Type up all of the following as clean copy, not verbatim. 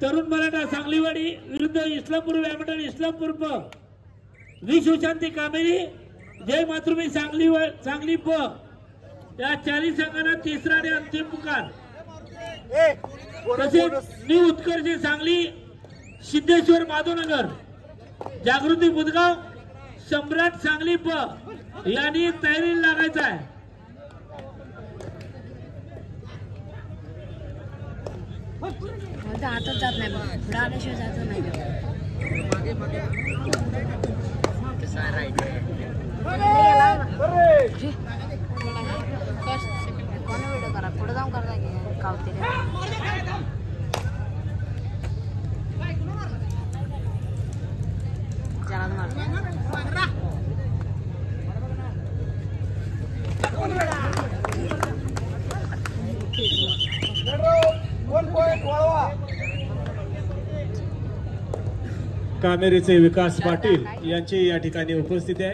तरुण मराठा सांगलीवाडी विरुद्ध इस्लामपूर बॅडमिंटन इस्लामपूर प विश्वशांती कामेरी जय मातृभूमी सांगली प या चारी संघांना तिसरा आणि अंतिम पुकार। तसेच न्यू उत्कर्ष सांगली सिद्धेश्वर माधवनगर जागृती बुधगाव सम्राट सांगली प यांनी तयारी लागायचं आहे। हातात जात नाही पुढे आल्याशिवाय जायचं नाही। कोण व्हिडिओ करा पुढे जाऊन करता की कावते कामेरीचे विकास पाटील यांचे या ठिकाणी उपस्थित आहे।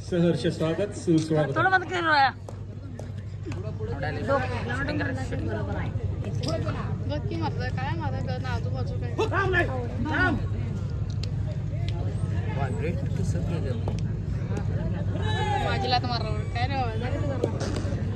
सहर्ष स्वागत सुस्वागत। माझीला तर मारलं काय रे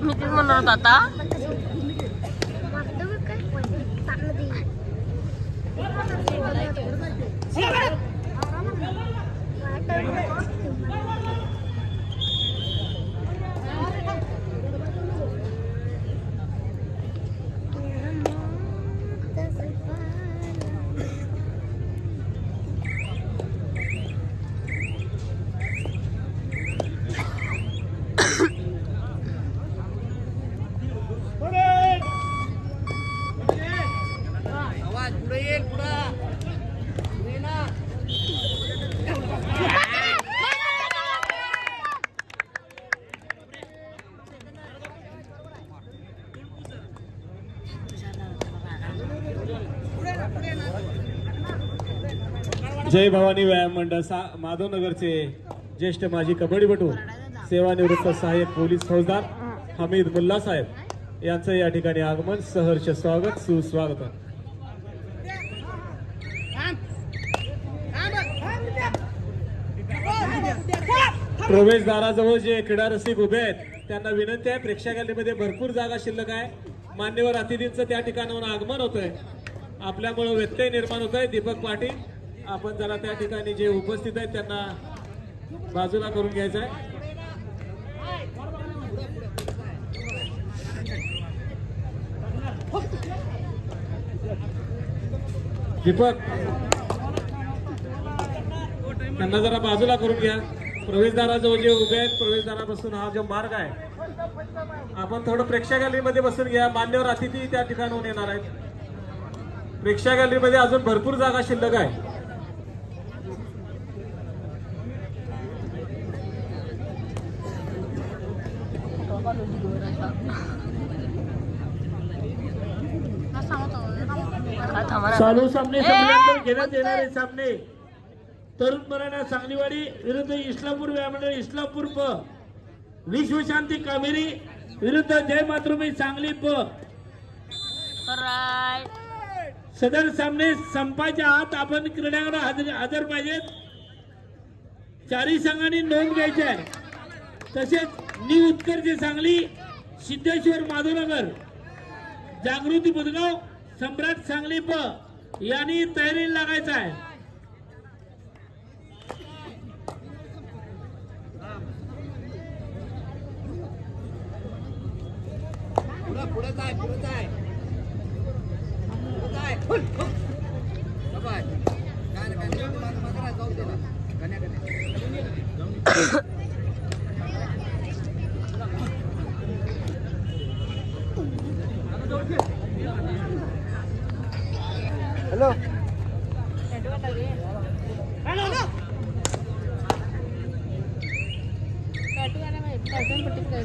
मी तेच म्हणत आता जय भवानी व्यायाम मंडळ माधवनगरचे ज्येष्ठ माजी कबड्डीपटू सेवानिवृत्त सहाय्यक पोलीस फौजदार हमीद मुल्ला साहेब यांचं या ठिकाणी आगमन। सहर्ष स्वागत सुस्वागत। प्रवेशद्वाराजवळ जे क्रीडा रसिक उभे आहेत त्यांना विनंती आहे, प्रेक्षक गॅलरीमध्ये भरपूर जागा शिल्लक आहे। मान्यवर अतिथींचं त्या ठिकाणाहून आगमन होतंय, आपल्यामुळे व्यत्यय निर्माण होत आहे। दीपक पाटील आपण जरा त्या ठिकाणी जे उपस्थित आहेत त्यांना बाजूला करून घ्यायचं आहे। दीपक त्यांना जरा बाजूला करून घ्या। प्रवेशद्वाराजवळ जे उभे आहेत प्रवेशद्वारापासून हा जो मार्ग आहे आपण थोडं प्रेक्षक गॅलरीमध्ये बसून घ्या। मान्यवर अतिथी त्या ठिकाणाहून येणार आहेत। प्रेक्षक गॅलरीमध्ये अजून भरपूर जागा शिल्लक आहे। चालू सामने संपल्यानंतर घेण्यात येणारे सामने तरुण मराठा सांगलीवाडी विरुद्ध इस्लामपूर बॅडमिंटन इस्लामपूर प विश्वशांती कामेरी विरुद्ध जय मातृभूमी सांगली प। सदर सामने संपायच्या आत आपण क्रीडांगणात हजर पाहिजेत। चारी संघांनी नोंद घ्यायची आहे। तसेच न्यू उत्कर्ष सांगली सिद्धेश्वर माधवनगर जागृती बुधगाव सम्राट सांगली प यांनी तयारी लागायचं आहे। पुढे जाय पुढे जाय पुढे जाय बाय काय काय मागरा जाऊ दे ना गण्या गण्या हेलो हेलो काटू गाने में पैटर्न पट्टी कर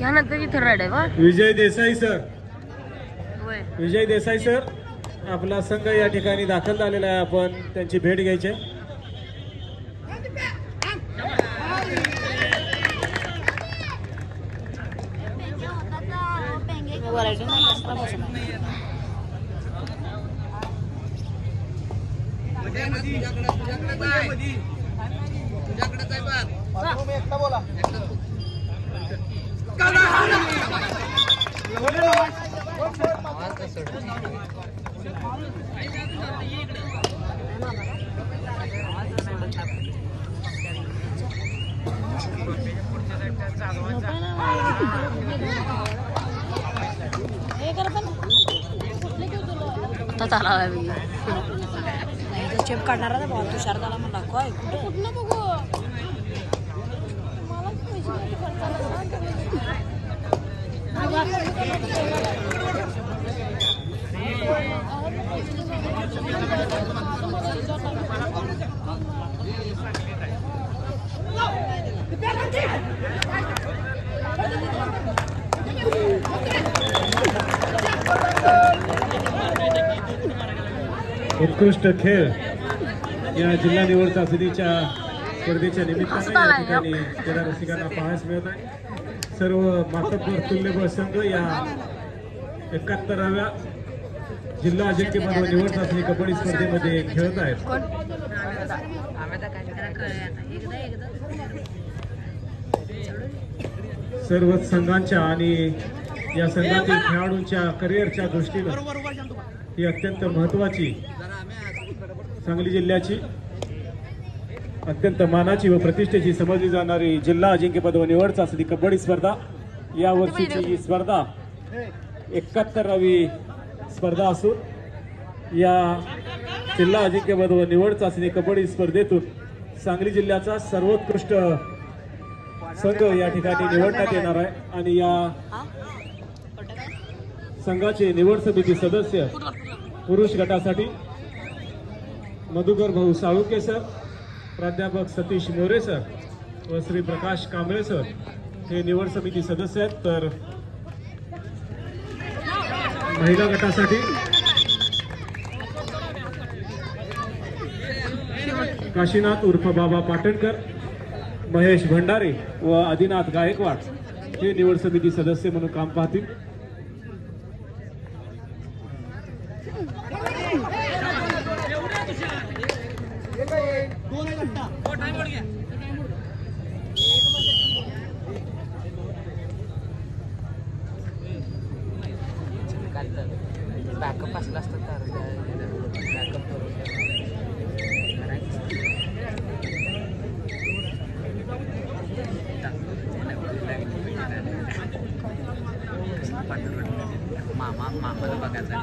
यानंतर इथं राईड आहे बा. विजय देसाई सर, होय. विजय देसाई सर आपला संघ या ठिकाणी दाखल झालेला आहे. आपण त्यांची भेट घ्यायची आहे. तुझ्याकडेच आहे बघ. एकटा बोला. चेप काढणार आहे भाऊ तुषार त्याला म्हणला काय कुठलं बघू उत्कृष्ट खेळ या जिल्हा निवड चाचणीच्या स्पर्धेच्या निमित्ताने या ठिकाणी क्रीडा रसिकांना पाहायला मिळत आहे. सर्व मातब्बर तुल्यबळ संघ या 71व्या जिल्हा अजिंक्यपद निवड चाचणी कबड्डी स्पर्धेमध्ये खेळत आहेत. सर्व संघांच्या आणि या संघातील खेळाडूंच्या करिअरच्या दृष्टीनं ही अत्यंत महत्वाची सांगली जिल्ह्याची अत्यंत मानाची व प्रतिष्ठेची समजली जाणारी जिल्हा अजिंक्यपद व निवड चाचणी कबड्डी स्पर्धा. या वर्षीची ही स्पर्धा 71वी स्पर्धा असून या जिल्हा अजिंक्यपद व निवड चाचणी कबड्डी स्पर्धेतून सांगली जिल्ह्याचा सर्वोत्कृष्ट संघ या ठिकाणी निवडण्यात येणार आहे. आणि या संघाचे निवड समिती सदस्य पुरुष गटासाठी मधुकर भाऊ साळुंके सर, प्राध्यापक सतीश मोरे सर व श्री प्रकाश कांबळे सर हे निवड समिती सदस्य आहेत. तर महिला गटासाठी काशीनाथ उर्फ बाबा पाटणकर, महेश भंडारे व आदिनाथ गायकवाड हे निवड समिती सदस्य म्हणून काम पाहतील. बॅकअप असला असतं तर मामाला बघायचा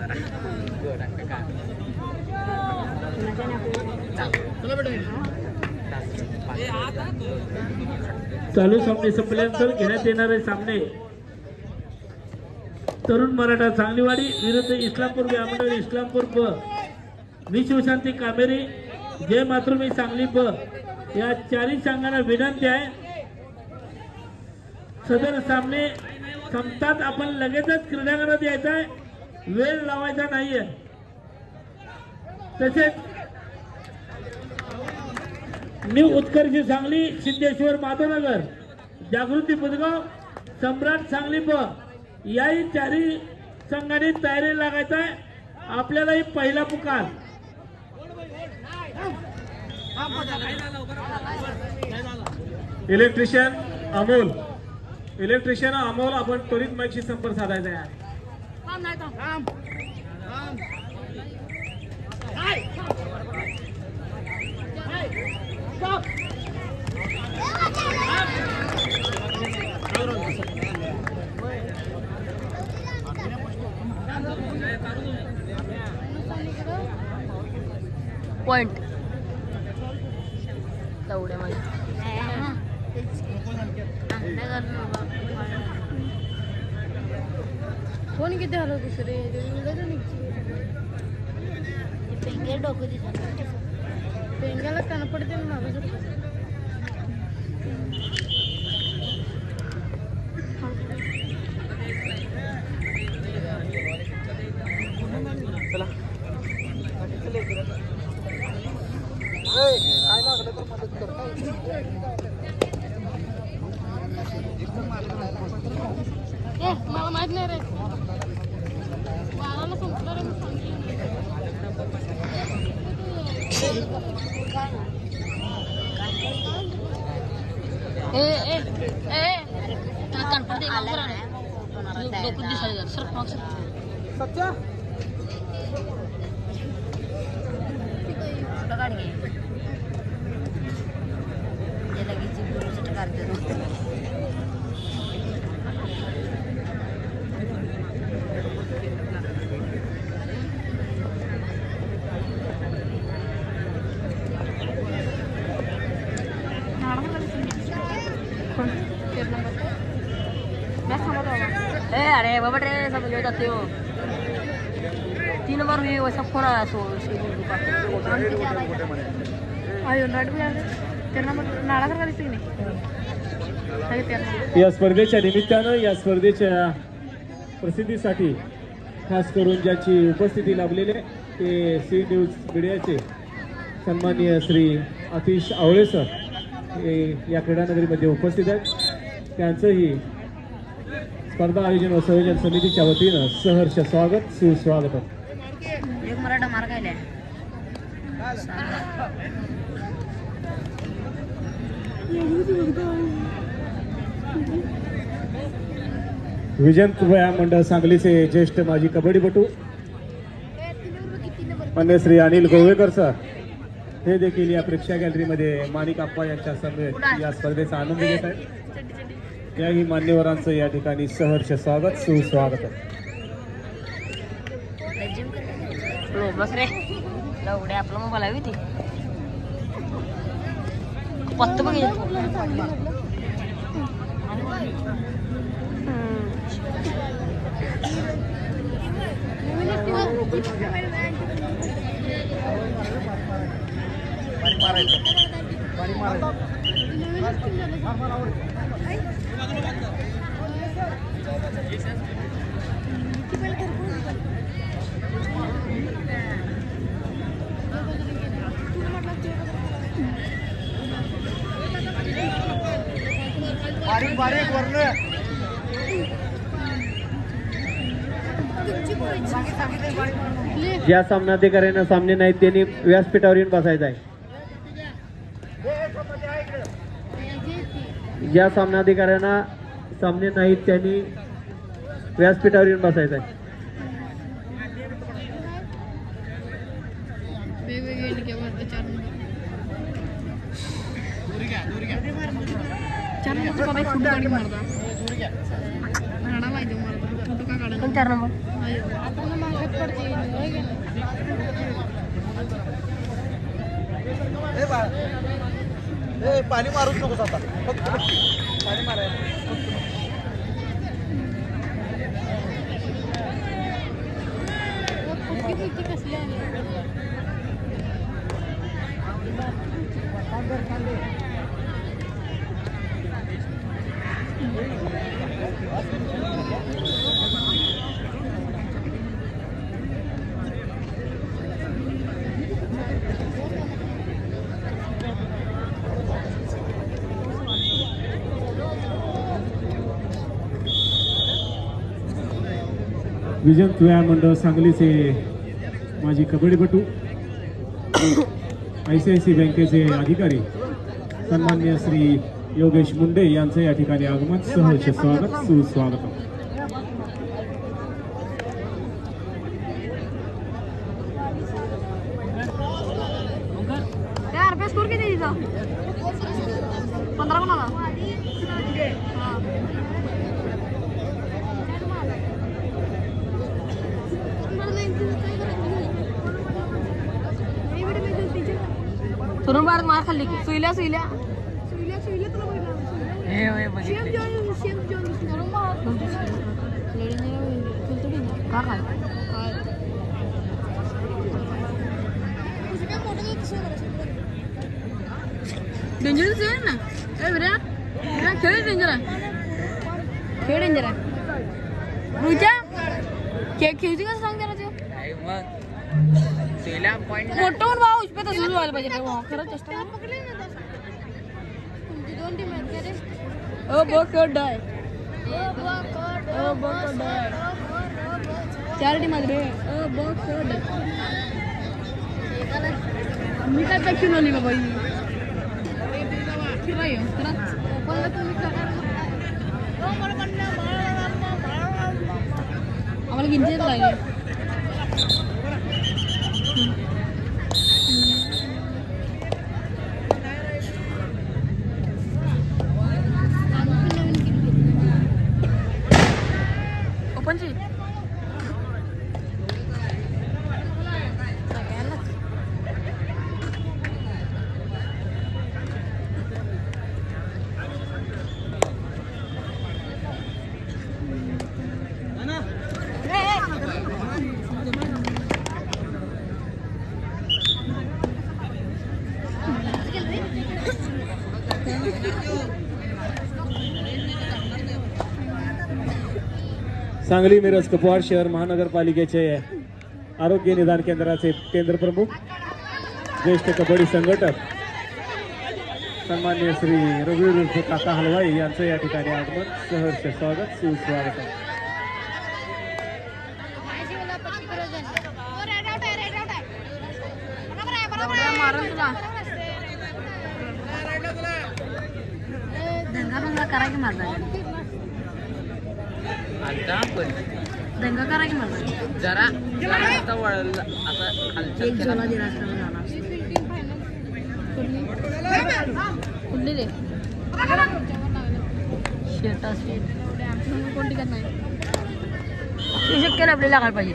चालू सामने संपल्यानंतर घेण्यात येणारे सामने तरुण मराठा सांगलीवाडी विरुद्ध इस्लामपूर ग्रामीण इस्लामपूर ब. मी शिवशांती कामेरी, जय मातृभूमी सांगली ब. या चारही संघांना विनंती आहे सदर सामने संपतात आपण लगेचच क्रीडांगणात यायचा आहे, वेळ लावायचा नाहीये. तसेच न्यू उत्कर्ष सांगली, सिद्धेश्वर माधवनगर, जागृती बुधगाव, सम्राट सांगली ब. याही चारही संघांनी तयारी लागायचा आहे. आपल्यालाही पहिला पुकार. इलेक्ट्रिशियन अमोल आपण त्वरित माईकशी संपर्क साधायचा आहे. पॉइंट तेवढ्यामध्ये कोण किती हलव दुसरे पेंगे डोकं दिसत पेंग्याला कान पडते मागं मला माहित नाही रे. बाळाला संपलं रे, मी सच्चा अरे बाबा रे सब ले जाते हो 3 बार हुई वैसा फोन आया सो आयो नाट भी आ रहे तेरा नंबर नाड़ा कर दिसते नाही या स्पर्धेच्या निमित्तानं या स्पर्धेच्या प्रसिद्धीसाठी खास करून ज्याची उपस्थिती लाभलेले ते सी न्यूज मीडियाचे सन्माननीय श्री आतिश आवळे सर हे या क्रीडानगरीमध्ये उपस्थित आहेत. त्यांचंही स्पर्धा आयोजन व संयोजन समितीच्या वतीनं सहर्ष स्वागत सुस्वागत. एक मराठा मार काय विजंत व्यायाम मंडळ सांगलीचे ज्येष्ठ माजी कबड्डीपटू मान्य श्री अनिल गोवेकर सर हे देखील या प्रेक्षक गॅलरीमध्ये माणिक आप्पा यांच्या समवेत या स्पर्धेचा आनंद घेत आहेत. याही मान्यवरांचं या ठिकाणी सहर्ष स्वागत सुस्वागत. बस रे लवडे आपला मोबाईल हवी ती पत्त बघ बारीक वरनं ज्या सामनाधिकाऱ्यांना सामने नाहीत त्यांनी व्यासपीठावर येऊन बसायचं आहे. ज्या सामनाधिकाऱ्यांना सामने नाहीत त्यांनी व्यासपीठावर येऊन बसायचं आहे. पाणी मारूच नकोस आता पाणी मारायला विजंत व्यायाम मंडळ सांगलीचे माजी कबड्डीपटू ICICI बँकेचे अधिकारी सन्माननीय श्री योगेश मुंडे यांचं या ठिकाणी आगमन सहर्ष स्वागत सुस्वागत. स्कोर किती तिचा 15 कोणाला भारत मार खाल्ली की सुईल्या तुला डेंजरस आहे ना खेळ डेंजर आहे खेळ डेंजर आहे खेळती कसं सांग त्याला मोठं पण भाऊ उचपे तसंच व्हायला पाहिजे खरंच चेष्टा बघ डाय चार टीम रे मी काय पॅक्शन आली बाबा आम्हाला गिनते लागले ओपनची सांगली मिरज कुपवाड शहर महानगरपालिकेचे आरोग्य निदान केंद्राचे केंद्र प्रमुख ज्येष्ठ कबड्डी संघटक सन्मान्य श्री रघुवीर काका हलवाई यांचं या ठिकाणी आगमन सहर्ष स्वागत सुस्वागत आहे. मारून तुला दंगा करा की मारता दंगा करा की मारता जरा आता वळलं आता खालच्या एक जोला दिला असता झाला कुठली रे शेटा शेट कोणती करत नाही हे शक्य आपल्याला लागायला पाहिजे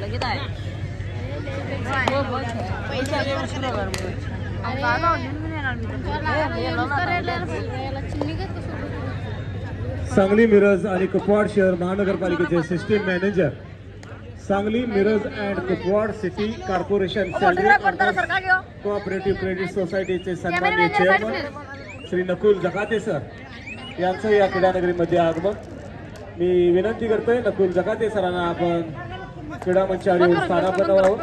लगेच आहे सांगली मिरज आणि कुपवाड शहर महानगरपालिकेचे system manager Sangli Miraj and Kupwad city corporation cooperative credit सोसायटीचे सन्माननीय चेअरमन श्री नकुल जकाते सर यांचं या क्रीडानगरीमध्ये आगमन. मी विनंती करतोय नकुल जकाते सरांना आपण क्रीडा मंचावर स्थानापन्न व्हावं.